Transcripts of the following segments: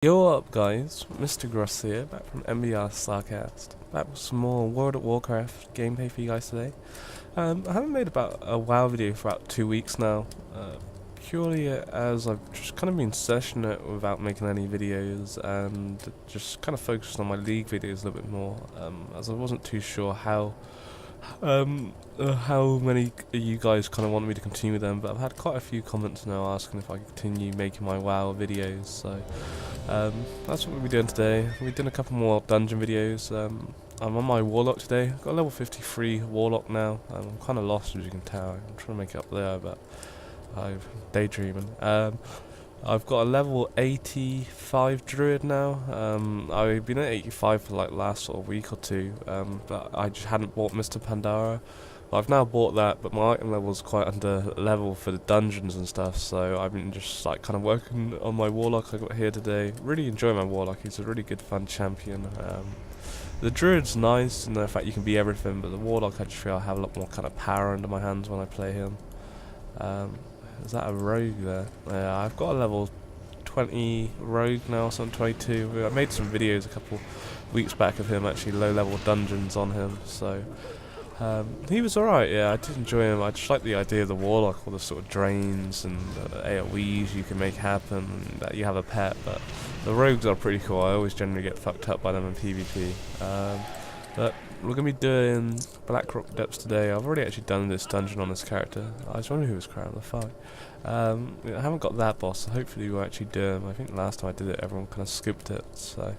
Yo up guys, Mr. Gross here, back from MBR Starcast, back with some more World of Warcraft gameplay for you guys today. I haven't made about a WoW video for about 2 weeks now, purely as I've just kind of been sessioning it without making any videos and just kind of focused on my League videos a little bit more, as I wasn't too sure how many of you guys kind of want me to continue with them, but I've had quite a few comments now asking if I continue making my WoW videos, so that's what we'll be doing today. We're doing a couple more dungeon videos. I'm on my Warlock today. I've got a level 53 Warlock now. I'm kind of lost, as you can tell. I'm trying to make it up there, but I'm daydreaming. I've got a level 85 druid now. I've been at 85 for like last sort of week or two, but I just hadn't bought Mr. Pandaria. I've now bought that, but my item level is quite under level for the dungeons and stuff, so I've been just like kind of working on my Warlock I got here today. Really enjoy my Warlock, he's a really good fun champion. The druid's nice in the fact you can be everything, but the Warlock I just feel I have a lot more kind of power under my hands when I play him. Is that a rogue there? Yeah, I've got a level 20 rogue now, something 22. I made some videos a couple weeks back of him, actually low level dungeons on him, so he was alright. Yeah, I did enjoy him. I just like the idea of the Warlock, all the sort of drains and AoEs you can make happen, and that you have a pet, but the rogues are pretty cool. I always generally get fucked up by them in PvP. But we're going to be doing Blackrock Depths today. I've already actually done this dungeon on this character. I was wondering who was crowned the fight. I haven't got that boss, so hopefully we'll actually do him. I think the last time I did it everyone kind of skipped it, so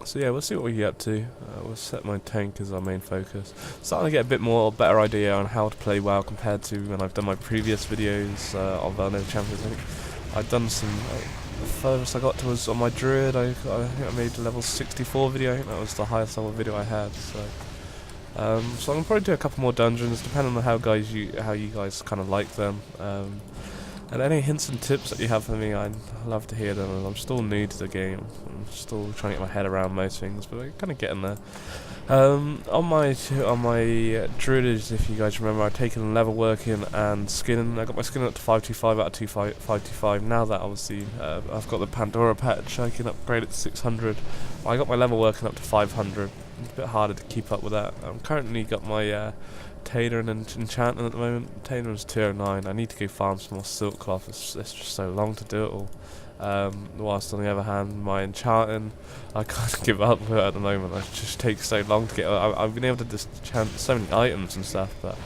so yeah, we'll see what we get up to. We'll set my tank as our main focus. Starting to get a bit more better idea on how to play WoW compared to when I've done my previous videos on Vanilla Champions. I think I've done some. The furthest I got to was on my druid. I think I made a level 64 video. I think that was the highest level video I had. So I'm gonna probably do a couple more dungeons, depending on how you guys kind of like them. And any hints and tips that you have for me, I'd love to hear them. I'm still new to the game. I'm still trying to get my head around most things, but I'm kind of getting there. On my druid, if you guys remember, I've taken level working and skinning. I got my skin up to 525 out of 525. Now that obviously I've got the Pandaria patch, I can upgrade it to 600. I got my level working up to 500. It's a bit harder to keep up with that. I'm currently got my Tailor and enchanting at the moment. Tailor's 209. I need to go farm some more silk cloth. It's just so long to do it all. Whilst on the other hand, my enchanting, I can't give up with it at the moment. It just takes so long to get. I've been able to just enchant so many items and stuff, but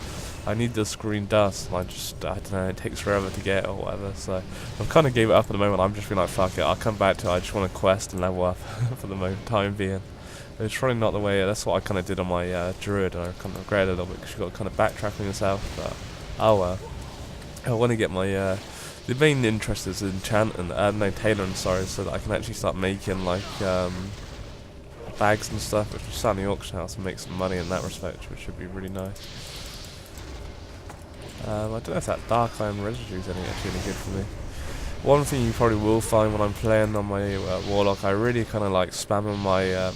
I need this green dust. And I don't know. It takes forever to get it or whatever. So I've kind of gave it up at the moment. I'm just being like, fuck it. I'll come back to it. I just want to quest and level up for the time being. It's probably not the way. That's what I kind of did on my druid, and I kind of regretted it a little bit because you got to kind of backtrack on yourself. But oh well. I want to get my the main interest is enchanting, tailoring, sorry, so that I can actually start making like bags and stuff, which is sell in the auction house and make some money in that respect, which should be really nice. I don't know if that dark iron residue is actually any good for me. One thing you probably will find when I'm playing on my Warlock, I really kind of like spamming my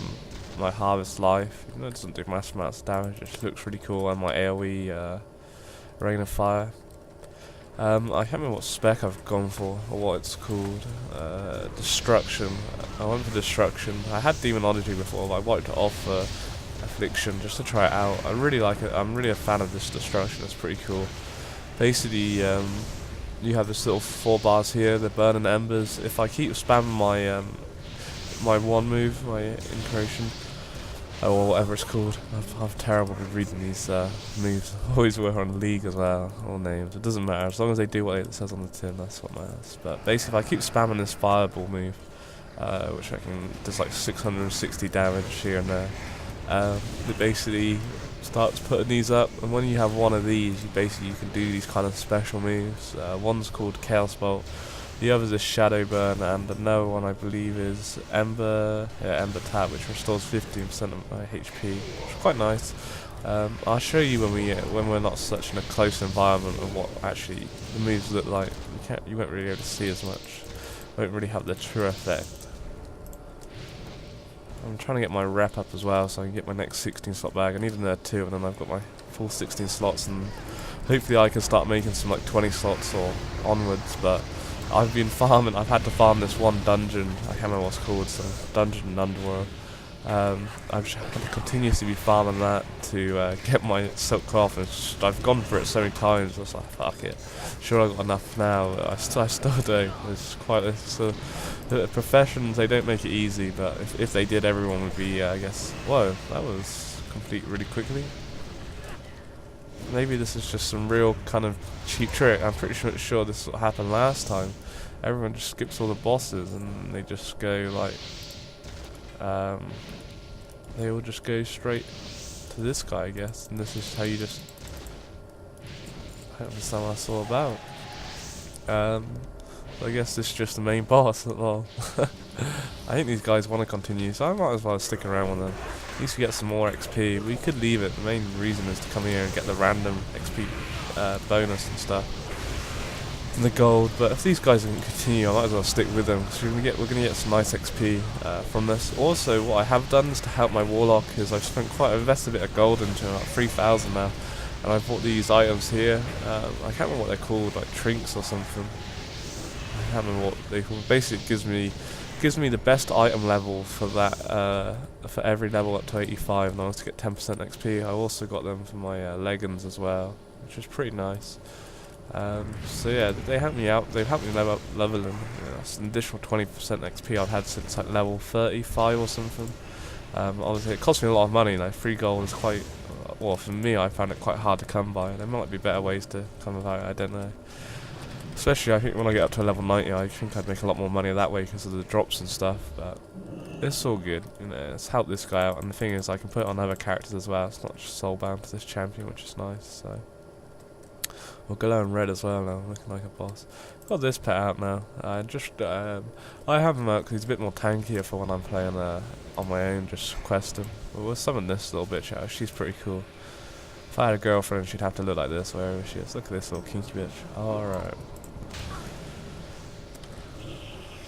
my harvest life. Even though it doesn't do massive amounts of damage, it just looks really cool, and my AoE rain of fire. I can't remember what spec I've gone for or what it's called. Destruction. I went for destruction. I had demonology before, but I wiped it off for affliction just to try it out. I really like it. I'm really a fan of this destruction. It's pretty cool. Basically, you have this little 4 bars here. They're burning embers. If I keep spamming my my one move, my incursion, or whatever it's called. I'm terrible with reading these moves. Always work on League as well, all names. It doesn't matter, as long as they do what it says on the tin, that's what matters. But basically, if I keep spamming this fireball move, which I can, does like 660 damage here and there, it basically starts putting these up, and when you have one of these, you can do these kind of special moves. One's called Chaos Bolt. The other is Shadow Burn, and another one I believe is Ember Tap, which restores 15% of my HP, which is quite nice. I'll show you when we're not such in a close environment of what actually the moves look like. You won't really be able to see as much. Won't really have the true effect. I'm trying to get my rep up as well, so I can get my next 16 slot bag. I need another 2, and then I've got my full 16 slots, and hopefully I can start making some like 20 slots or onwards. But I've been farming. I've had to farm this one dungeon. I can't remember what it's called. Some dungeon in Underworld. I've just had to continuously be farming that to get my silk cloth. And I've gone for it so many times. I was like, fuck it. Sure, I've got enough now. But I still do. The professions, they don't make it easy. But if they did, everyone would be. I guess. Whoa, that was complete really quickly. Maybe this is just some real kind of cheap trick. I'm pretty sure this is what happened last time. Everyone just skips all the bosses and they just go like, they all just go straight to this guy, I guess. And this is how you just. I don't understand what that's all about. I guess this is just the main boss. Well, I think these guys want to continue, so I might as well stick around with them. At least we get some more XP. We could leave it. The main reason is to come here and get the random XP bonus and stuff, and the gold. But if these guys can continue, I might as well stick with them because we're gonna get some nice XP from this. Also, what I have done is to help my Warlock is I've invested a bit of gold into like 3,000 now, and I bought these items here. I can't remember what they're called, like trinks or something. I can't remember what they call. Basically, it gives me the best item level for that for every level up to 85, and I was to get 10% XP. I also got them for my leggings as well, which is pretty nice. So yeah, they helped me out. They've helped me leveling. That's an additional 20% XP I've had since like level 35 or something. Obviously, it cost me a lot of money. Like 3 gold is quite. Well, for me, I found it quite hard to come by. There might be better ways to come about it. I don't know. Especially, I think when I get up to level 90, I think I'd make a lot more money that way because of the drops and stuff. But it's all good, you know. Let's help this guy out. And the thing is, I can put it on other characters as well. It's not just soul bound to this champion, which is nice. So we'll go in red as well now, looking like a boss. Got this pet out now. I have him out because he's a bit more tankier for when I'm playing on my own, just questing. We'll summon this little bitch out. She's pretty cool. If I had a girlfriend, she'd have to look like this wherever she is. Look at this little kinky bitch. Alright.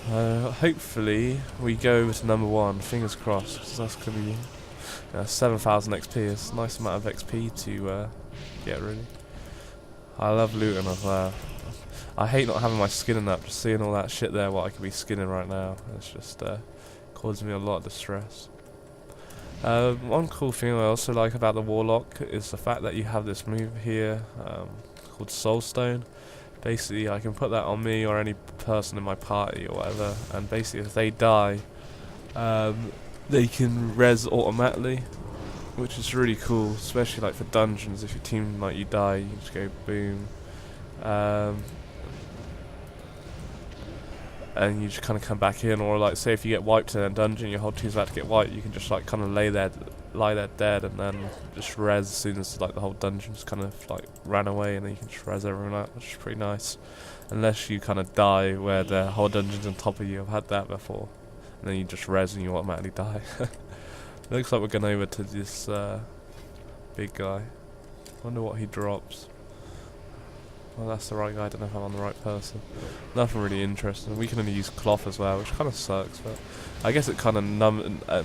Hopefully we go over to number 1, fingers crossed, because that's going to be 7,000 XP. It's a nice amount of XP to get really. I love looting as well. I hate not having my skinning up, just seeing all that shit there what I could be skinning right now. It's just causing me a lot of distress. One cool thing I also like about the Warlock is the fact that you have this move here called Soulstone. Basically, I can put that on me or any person in my party or whatever, and basically if they die, they can res automatically, which is really cool, especially like for dungeons. If your team like you die, you just go boom, and you just kind of come back in. Or like say if you get wiped in a dungeon, your whole team's about to get wiped, you can just like kind of lie there dead, and then just res as soon as like the whole dungeon's kind of like ran away, and then you can just res everyone out, which is pretty nice. Unless you kind of die where the whole dungeon's on top of you. I've had that before, and then you just res and you automatically die. It looks like we're going over to this big guy. Wonder what he drops. Well, that's the right guy. I don't know if I'm on the right person. Nothing really interesting. We can only use cloth as well, which kind of sucks, but I guess it kind of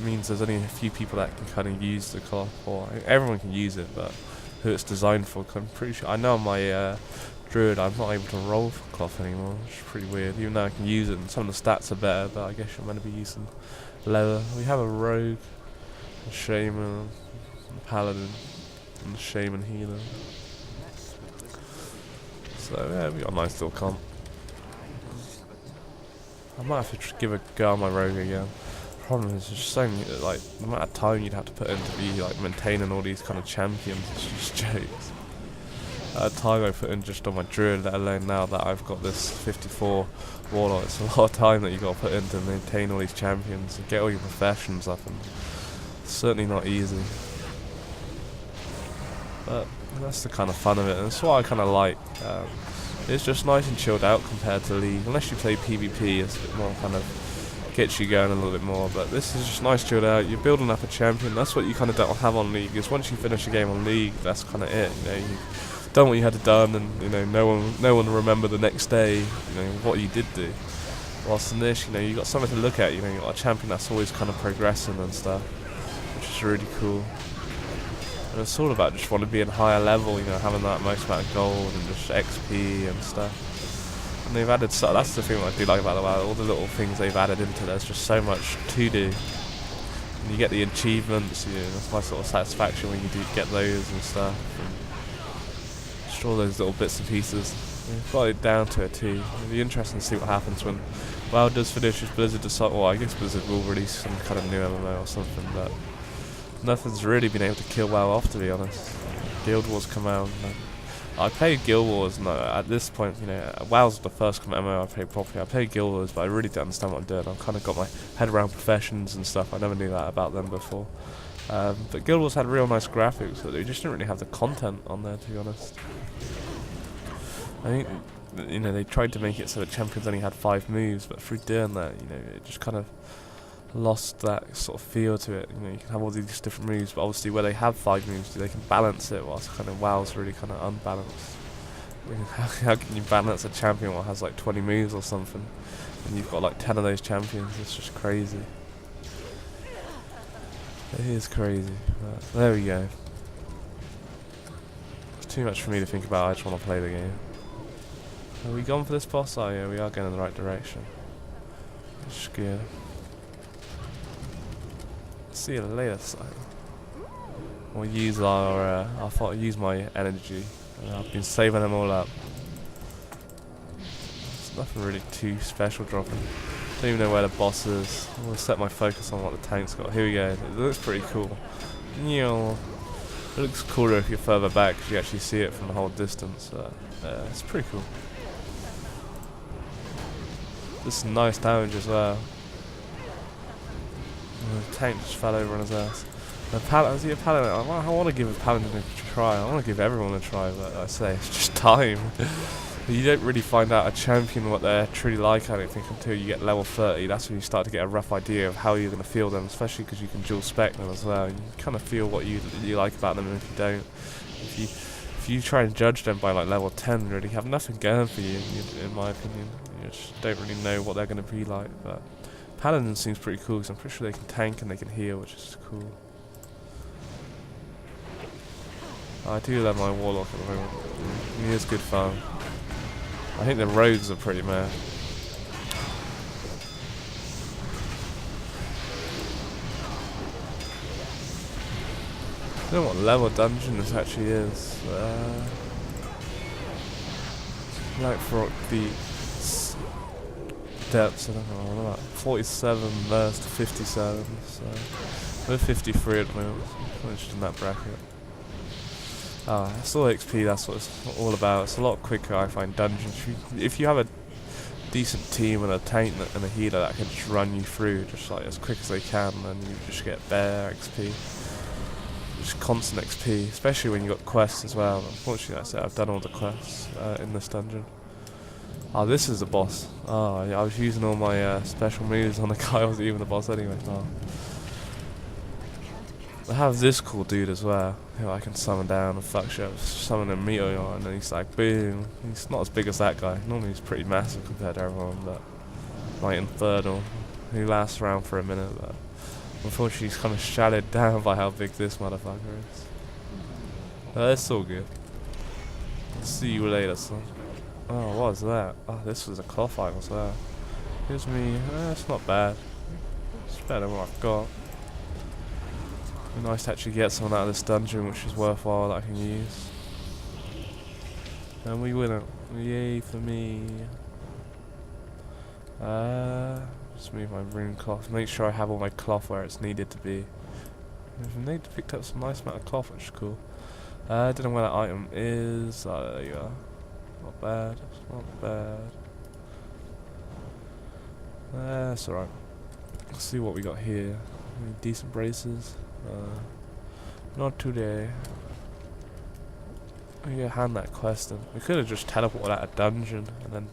means there's only a few people that can kind of use the cloth. Or everyone can use it, but who it's designed for. Cause I'm pretty sure I know on my druid I'm not able to roll for cloth anymore, which is pretty weird. Even though I can use it, and some of the stats are better, but I guess you're meant to be using leather. We have a rogue, a shaman, a paladin, and a shaman healer. So yeah, we got a nice little comp. I might have to give a go on my rogue again. The problem is just so many, like the amount of time you'd have to put in to be like maintaining all these kind of champions. It's just jokes. Time I put in just on my druid, let alone now that I've got this 54 warlock. It's a lot of time that you got to put in to maintain all these champions and get all your professions up, and it's certainly not easy. But that's the kind of fun of it, and it's what I kind of like. It's just nice and chilled out compared to League. Unless you play PvP, it's a bit more kind of gets you going a little bit more. But this is just nice chilled out. You're building up a champion. That's what you kind of don't have on League. Is once you finish a game on League, that's kind of it. You know, you've done what you had to done, and you know no one will remember the next day. You know what you did do. Whilst in this, you know you got something to look at. You know you got a champion that's always kind of progressing and stuff, which is really cool. And it's all about just want to be in higher level, you know, having that most amount of gold and just XP and stuff. And they've added, so that's the thing I do like about the WoW, all the little things they've added into there's just so much to do. And you get the achievements, that's my sort of satisfaction when you do get those and stuff. And just all those little bits and pieces. They've got it down to a T. It'll be interesting to see what happens when WoW does finish, if Blizzard decide, well I guess Blizzard will release some kind of new MMO or something, but nothing's really been able to kill WoW off, to be honest. Guild Wars come out. I played Guild Wars, and at this point, WoW's the first MMO I played properly. I played Guild Wars, but I really didn't understand what I'm doing. I've kind of got my head around professions and stuff. I never knew that about them before. But Guild Wars had real nice graphics, but they just didn't really have the content on there, to be honest. I think, they tried to make it so that champions only had 5 moves, but through doing that, it just kind of lost that sort of feel to it. You can have all these different moves, but obviously where they have 5 moves, they can balance it, whilst kind of WoW's really kind of unbalanced. How can you balance a champion that has like 20 moves or something, and you've got like 10 of those champions? It's just crazy. It is crazy, but there we go. It's too much for me to think about, I just want to play the game. Are we gone for this boss? Oh yeah, we are going in the right direction. Just good. See you later, son. We'll use use my energy. I've been saving them all up. There's nothing really too special dropping. Don't even know where the boss is. I'm gonna set my focus on what the tank's got. Here we go. It looks pretty cool. It looks cooler if you're further back, because you actually see it from the whole distance. It's pretty cool. This is nice damage as well. The tank just fell over on his ass. Is he a paladin? I want to give a paladin a try. I want to give everyone a try, but I say it's just time. You don't really find out a champion what they're truly like, I don't think, until you get level 30. That's when you start to get a rough idea of how you're going to feel them, especially because you can dual spec them as well. You kind of feel what you like about them, and if you don't, if you try and judge them by like level 10, really have nothing going for you, in my opinion. You just don't really know what they're going to be like. But Paladin seems pretty cool, because I'm pretty sure they can tank and they can heal, which is cool. I do love my Warlock at the moment. He is good fun. I think the rogues are pretty mad. I don't know what level dungeon this actually is. Blackrock Depths, I don't know, 47 versus 57, so we're 53 at the moment. I'm just in that bracket. It's all XP, that's what it's all about. It's a lot quicker, I find, dungeons. If you have a decent team and a tank and a healer that can just run you through just like as quick as they can, then you just get bare XP. Just constant XP, especially when you got quests as well. Unfortunately, that's it, I've done all the quests in this dungeon. Oh, this is the boss. Oh, yeah, I was using all my special moves on the guy. I wasn't even the boss anyway. Oh. I have this cool dude as well, who I can summon down and fuck shit. Summon a meteor, and then he's like, boom. He's not as big as that guy. Normally he's pretty massive compared to everyone, but like Infernal, who lasts around for a minute, but unfortunately he's kind of shadowed down by how big this motherfucker is. It's all good. See you later, son. Oh, what was that? Oh, this was a cloth item as well. Gives me, it's not bad. It's better than what I've got. It'd be nice to actually get something out of this dungeon which is worthwhile that I can use. And we win it. Yay for me. Just move my rune cloth. Make sure I have all my cloth where it's needed to be. I've picked up some nice amount of cloth, which is cool. I don't know where that item is. Oh, there you are. Not bad. It's not bad. That's alright. Let's see what we got here. Any decent braces? Not today. We gotta hand that quest in. We could have just teleported out a dungeon and then,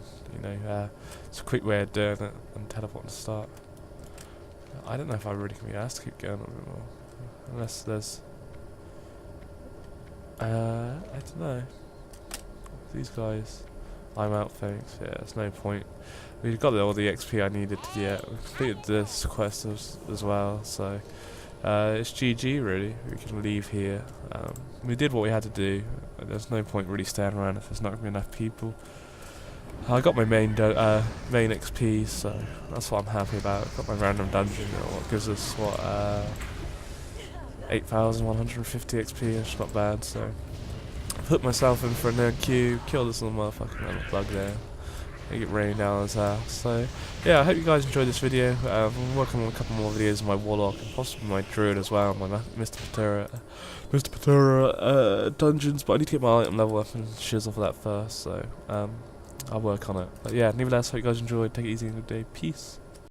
it's a quick way of doing it and teleport to start. I don't know if I really can be asked to keep going a bit more. Unless there's... I don't know. These guys... I'm out, thanks. Yeah, there's no point. We've got all the XP I needed to get. We completed this quest as well, so... it's GG really. We can leave here. We did what we had to do. There's no point really staying around if there's not going to be enough people. I got my main XP, so that's what I'm happy about. Got my random dungeon, what gives us what 8,150 XP. It's not bad. So put myself in for a nerd queue, kill this little motherfucking little bug there. Make it rain down his house. So yeah, I hope you guys enjoyed this video. I'm working on a couple more videos of my Warlock and possibly my druid as well, my Mr. Pandaria dungeons, but I need to get my item level up and shizzle for that first, so I'll work on it. But yeah, nevertheless, hope you guys enjoyed. Take it easy and good day. Peace.